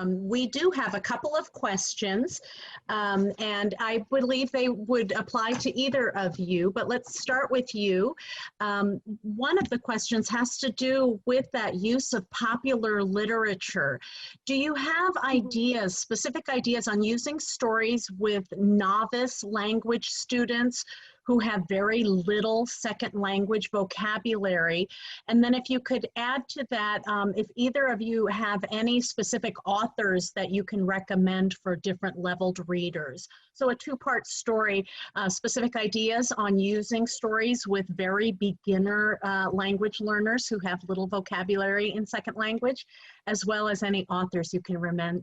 We do have a couple of questions, and I believe they would apply to either of you, but let's start with you. One of the questions has to do with that use of popular literature. Do you have ideas, specific ideas on using stories with novice language students who have very little second language vocabulary? And then if you could add to that, if either of you have any specific authors that you can recommend for different leveled readers. So a two-part story, specific ideas on using stories with very beginner language learners who have little vocabulary in second language, as well as any authors you can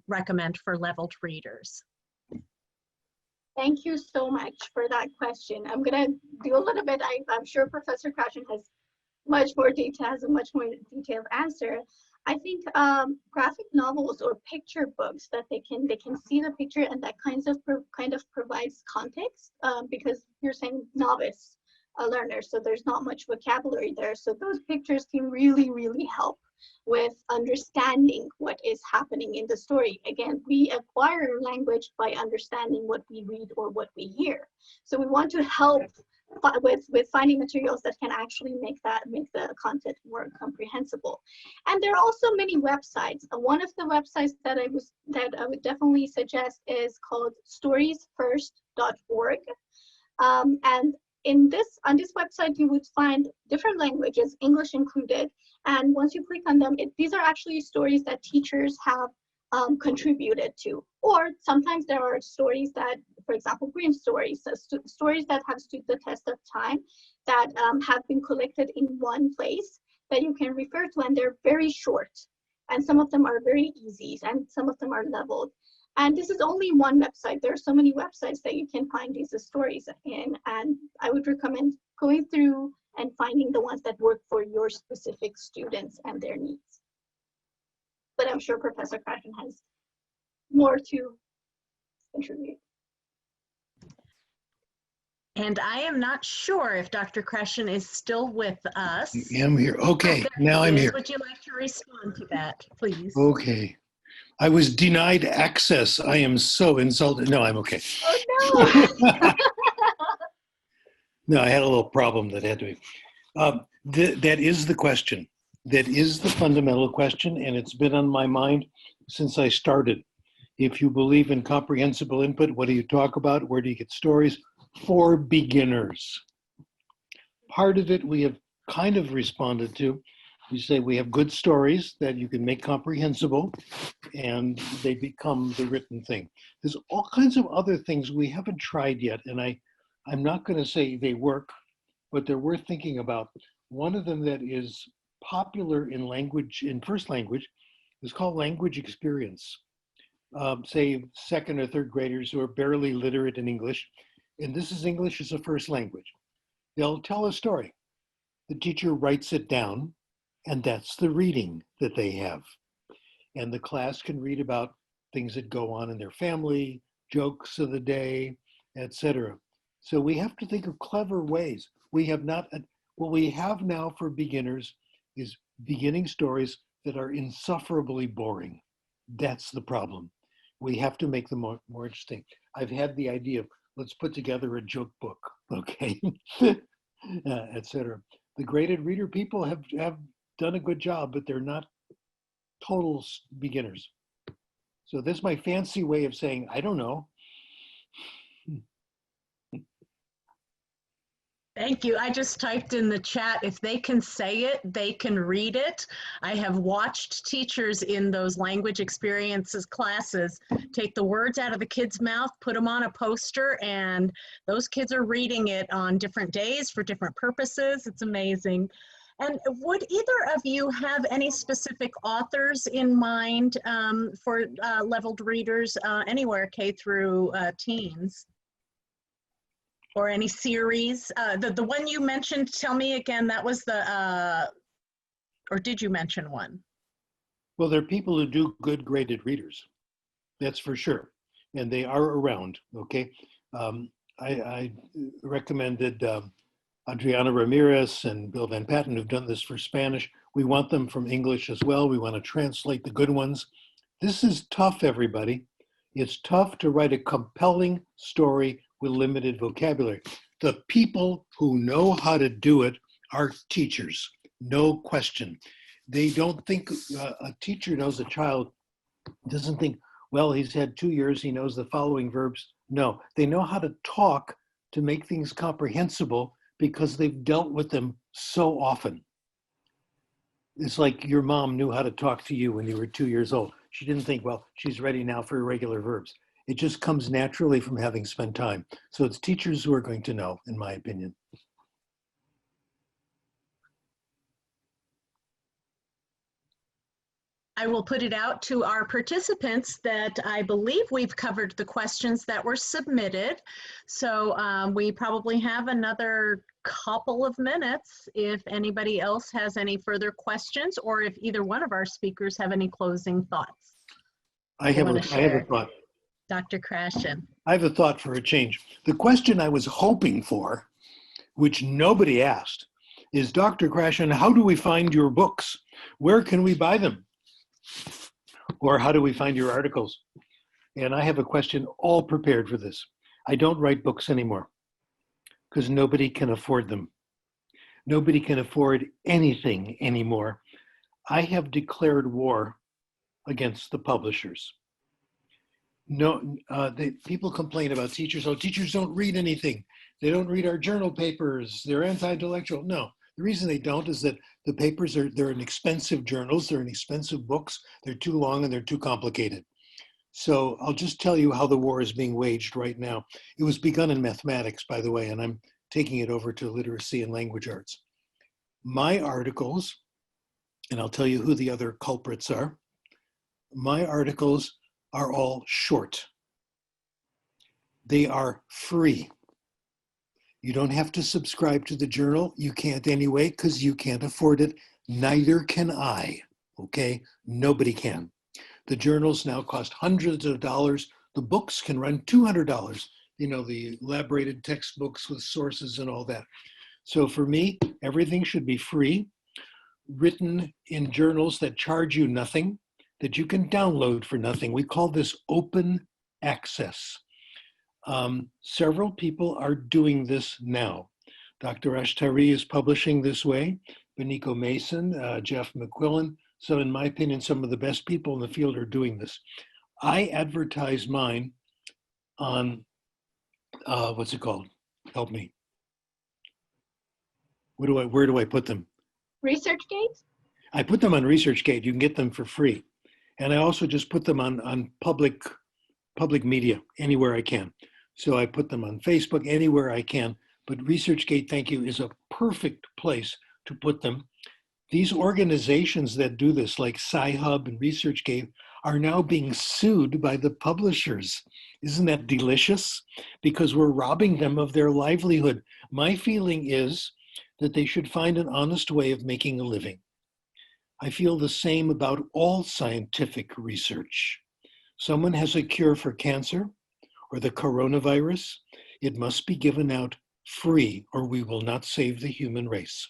recommend for leveled readers. Thank you so much for that question. I'm gonna do a little bit, I'm sure Professor Krashen has much more detail, has a much more detailed answer. I think graphic novels or picture books that they can see the picture, and that kind of provides context, because you're saying novice learners, so there's not much vocabulary there. So those pictures can really, really help with understanding what is happening in the story. Again, we acquire language by understanding what we read or what we hear. So we want to help with finding materials that can actually make the content more comprehensible. And there are also many websites. One of the websites that I would definitely suggest is called storiesfirst.org. And on this website, you would find different languages, English included. And once you click on them, these are actually stories that teachers have contributed to. Or sometimes there are stories that, for example, green stories, so stories that have stood the test of time, that have been collected in one place that you can refer to, and they're very short. And some of them are very easy, and some of them are leveled. And this is only one website. There are so many websites that you can find these stories in, and I would recommend going through and finding the ones that work for your specific students and their needs. But I'm sure Professor Krashen has more to contribute. And I am not sure if Dr. Krashen is still with us. Yeah, I'm here. Okay, now I'm here. Would you like to respond to that, please? Okay. I was denied access. I am so insulted. No, I'm okay. Oh no! No, I had a little problem that had to be. That is the question. That is the fundamental question, and it's been on my mind since I started. If you believe in comprehensible input, what do you talk about? Where do you get stories? For beginners. Part of it we have kind of responded to. We say we have good stories that you can make comprehensible, and they become the written thing. There's all kinds of other things we haven't tried yet, and I'm not going to say they work, but they're worth thinking about. One of them that is popular in language, in first language, is called language experience. Say second or third graders who are barely literate in English, and this is English as a first language. They'll tell a story. The teacher writes it down, and that's the reading that they have. And the class can read about things that go on in their family, jokes of the day, etc. So we have to think of clever ways. We have not, what we have now for beginners is beginning stories that are insufferably boring. That's the problem. We have to make them more interesting. I've had the idea of, let's put together a joke book, okay, etc. The graded reader people have done a good job, but they're not total beginners. So this is my fancy way of saying, I don't know. Thank you. I just typed in the chat, if they can say it, they can read it. I have watched teachers in those language experiences classes take the words out of the kid's mouth, put them on a poster, and those kids are reading it on different days for different purposes. It's amazing. And would either of you have any specific authors in mind for leveled readers anywhere K through teens? Or any series? The one you mentioned, tell me again, that was the, or did you mention one? Well, there are people who do good graded readers, that's for sure. And they are around, okay? I recommended Adriana Ramirez and Bill Van Patten, who've done this for Spanish. We want them from English as well. We want to translate the good ones This is tough, everybody. It's tough to write a compelling story with limited vocabulary. The people who know how to do it are teachers, no question. They don't think a teacher knows a child, doesn't think, well, he's had 2 years, he knows the following verbs. No, they know how to talk to make things comprehensible because they've dealt with them so often. It's like your mom knew how to talk to you when you were 2 years old. She didn't think, well, she's ready now for irregular verbs. It just comes naturally from having spent time. So it's teachers who are going to know, in my opinion. I will put it out to our participants that I believe we've covered the questions that were submitted. So we probably have another couple of minutes if anybody else has any further questions, or if either one of our speakers have any closing thoughts. I have a thought. Dr. Krashen. I have a thought for a change. The question I was hoping for, which nobody asked, is, Dr. Krashen, how do we find your books? Where can we buy them? Or how do we find your articles? And I have a question all prepared for this. I don't write books anymore because nobody can afford them. Nobody can afford anything anymore. I have declared war against the publishers. No, people complain about teachers. Oh, teachers don't read anything. They don't read our journal papers. They're anti-intellectual. No, the reason they don't is that the papers they're in expensive journals. They're in expensive books. They're too long and they're too complicated. So I'll just tell you how the war is being waged right now. It was begun in mathematics, by the way, and I'm taking it over to literacy and language arts. My articles, and I'll tell you who the other culprits are. My articles are all short. They are free. You don't have to subscribe to the journal. You can't anyway, because you can't afford it. Neither can I, okay? Nobody can. The journals now cost hundreds of dollars. The books can run $200, you know, the elaborated textbooks with sources and all that. So for me, everything should be free, written in journals that charge you nothing, that you can download for nothing. We call this open access. Several people are doing this now. Dr. Ashtari is publishing this way, Benico Mason, Jeff McQuillan. So in my opinion, some of the best people in the field are doing this. I advertise mine on, what's it called? Help me. Where do I put them? ResearchGate? I put them on ResearchGate. You can get them for free. And I also just put them on public media, anywhere I can. So I put them on Facebook, anywhere I can. But ResearchGate, thank you, is a perfect place to put them. These organizations that do this, like Sci-Hub and ResearchGate, are now being sued by the publishers. Isn't that delicious? Because we're robbing them of their livelihood. My feeling is that they should find an honest way of making a living. I feel the same about all scientific research. Someone has a cure for cancer or the coronavirus, it must be given out free or we will not save the human race.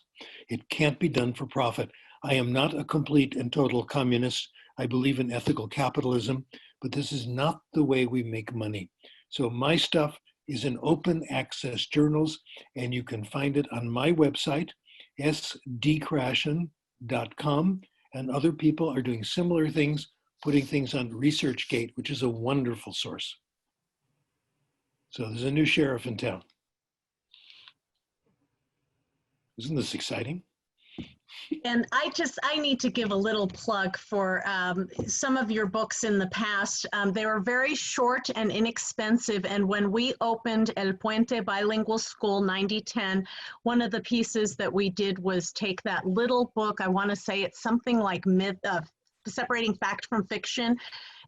It can't be done for profit. I am not a complete and total communist. I believe in ethical capitalism, but this is not the way we make money. So my stuff is in open access journals, and you can find it on my website, sdkrashen.com, and other people are doing similar things, putting things on ResearchGate, which is a wonderful source. So there's a new sheriff in town. Isn't this exciting? And I need to give a little plug for some of your books in the past. They were very short and inexpensive. And when we opened El Puente Bilingual School 9010, one of the pieces that we did was take that little book, I want to say it's something like Separating Fact from Fiction,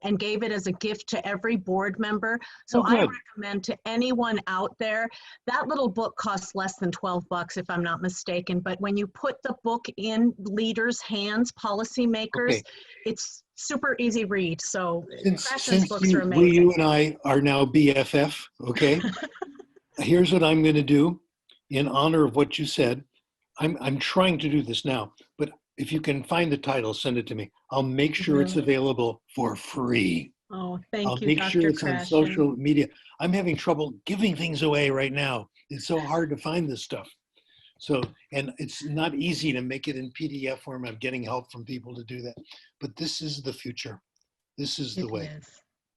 and gave it as a gift to every board member. So I recommend to anyone out there, that little book costs less than $12 if I'm not mistaken. But when you put the book in leaders' hands, policymakers, it's super easy read. So Krashen's books are amazing. You and I are now BFF, okay? Here's what I'm gonna do in honor of what you said. I'm trying to do this now, but if you can find the title, send it to me. I'll make sure it's available for free. Oh, I'll thank you, make sure Dr. it's on Krashen. social media. I'm having trouble giving things away right now. It's so hard to find this stuff. So, and it's not easy to make it in PDF form. I'm getting help from people to do that. But this is the future. This is the way.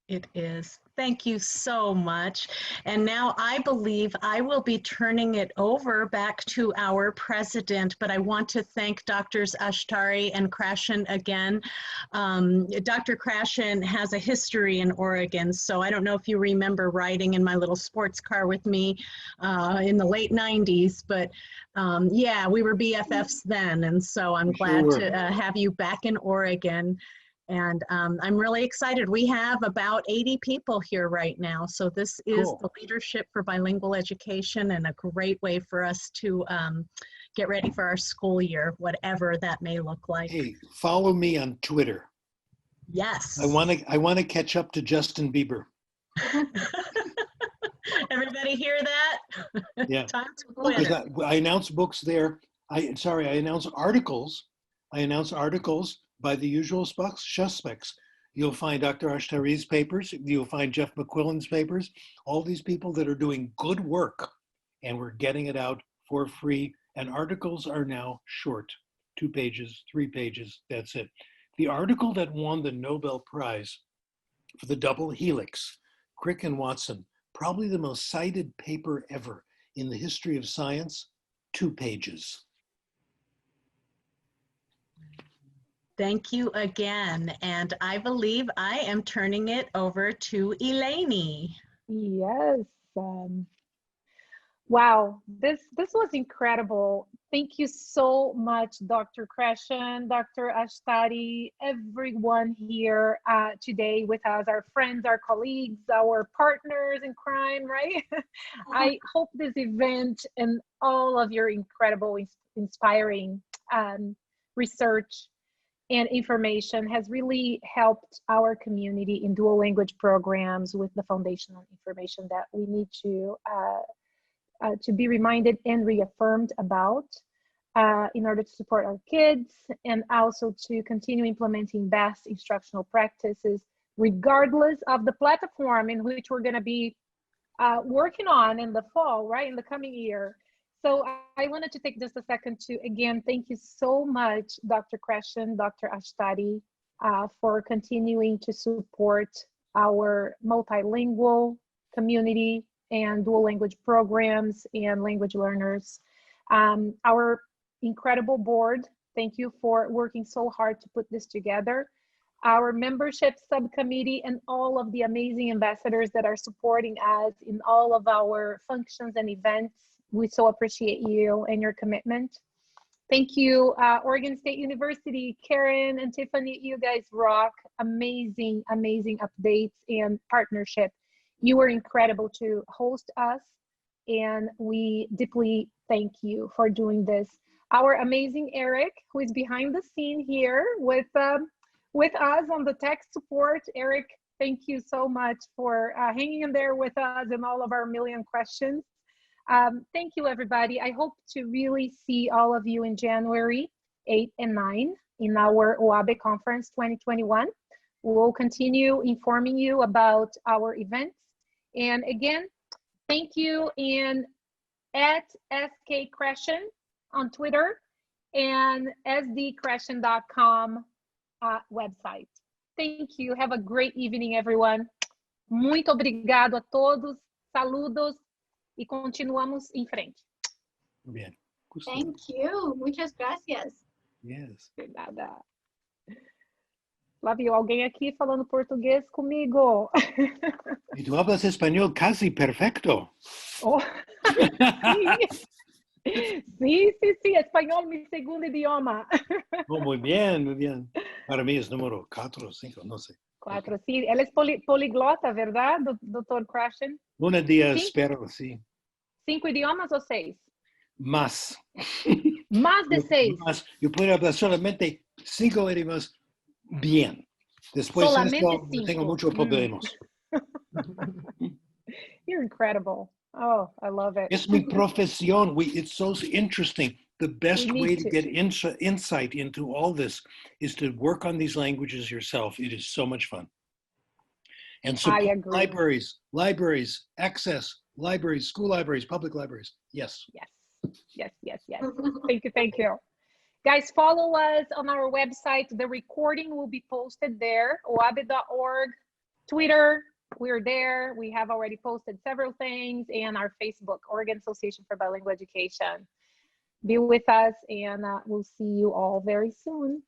It is. Thank you so much. And now I believe I will be turning it over back to our president, but I want to thank Drs. Ashtari and Krashen again. Dr. Krashen has a history in Oregon, so I don't know if you remember riding in my little sports car with me in the late 90s, but yeah, we were BFFs then, and so I'm glad to have you back in Oregon. And I'm really excited. We have about 80 people here right now. So this is the Leadership for Bilingual Education, and a great way for us to get ready for our school year, whatever that may look like. Hey, follow me on Twitter. Yes. I want to catch up to Justin Bieber. Everybody hear that? Yeah. Time to quit. I announce books there. I announce articles. I announce articles by the usual suspects. You'll find Dr. Ashtari's papers. You'll find Jeff McQuillan's papers. All these people that are doing good work, and we're getting it out for free. And articles are now short, 2 pages, 3 pages, that's it. The article that won the Nobel Prize for the double helix, Crick and Watson, probably the most cited paper ever in the history of science, 2 pages. Thank you again. And I believe I am turning it over to Eleni. Yes. Wow, this was incredible. Thank you so much, Dr. Krashen, Dr. Ashtari, everyone here today with us, our friends, our colleagues, our partners in crime, right? I hope this event and all of your incredible, inspiring research and information has really helped our community in dual language programs with the foundational information that we need to be reminded and reaffirmed about in order to support our kids, and also to continue implementing best instructional practices regardless of the platform in which we're going to be working on in the fall, right, in the coming year. So I wanted to take just a second to, again, thank you so much, Dr. Krashen, Dr. Ashtari, for continuing to support our multilingual community and dual language programs and language learners. Our incredible board, thank you for working so hard to put this together. Our membership subcommittee and all of the amazing ambassadors that are supporting us in all of our functions and events. We so appreciate you and your commitment. Thank you, Oregon State University, Karen and Tiffany, you guys rock. Amazing, amazing updates and partnership. You were incredible to host us, and we deeply thank you for doing this. Our amazing Eric, who is behind the scene here with us on the tech support. Eric, thank you so much for hanging in there with us and all of our million questions. Thank you, everybody. I hope to really see all of you in January 8 and 9 in our OABE Conference 2021. We'll continue informing you about our events. And again, thank you, and at SK Krashen on Twitter and sdkrashen.com website. Thank you. Have a great evening, everyone. Muito obrigado a todos. Saludos y continuamos em frente. Bien. Thank you. Muchas gracias. Yes. Obrigada. Lá viu alguém aqui falando português comigo. Y tú hablas español casi perfecto. Oh. Sí, español, mi segundo idioma. Oh, muy bien, muy bien. Para mí es número 4 o 5, no sé. 4, sí. Él es poliglota, ¿verdad, doctor Krashen? Un día espero, sí. 5 idiomas o 6? Más. Más de 6. Yo puedo hablar solamente 5 idiomas bien. Después de eso, tengo muchos problemas. You're incredible. Oh, I love it. Es mi profesión. It's so interesting. The best We way need to get insight into all this is to work on these languages yourself. It is so much fun. And I support agree. libraries, access libraries, school libraries, public libraries. Yes. Yes. Thank you. Guys, follow us on our website. The recording will be posted there, oabe.org. Twitter, we're there. We have already posted several things, and our Facebook, Oregon Association for Bilingual Education. Be with us, and we'll see you all very soon.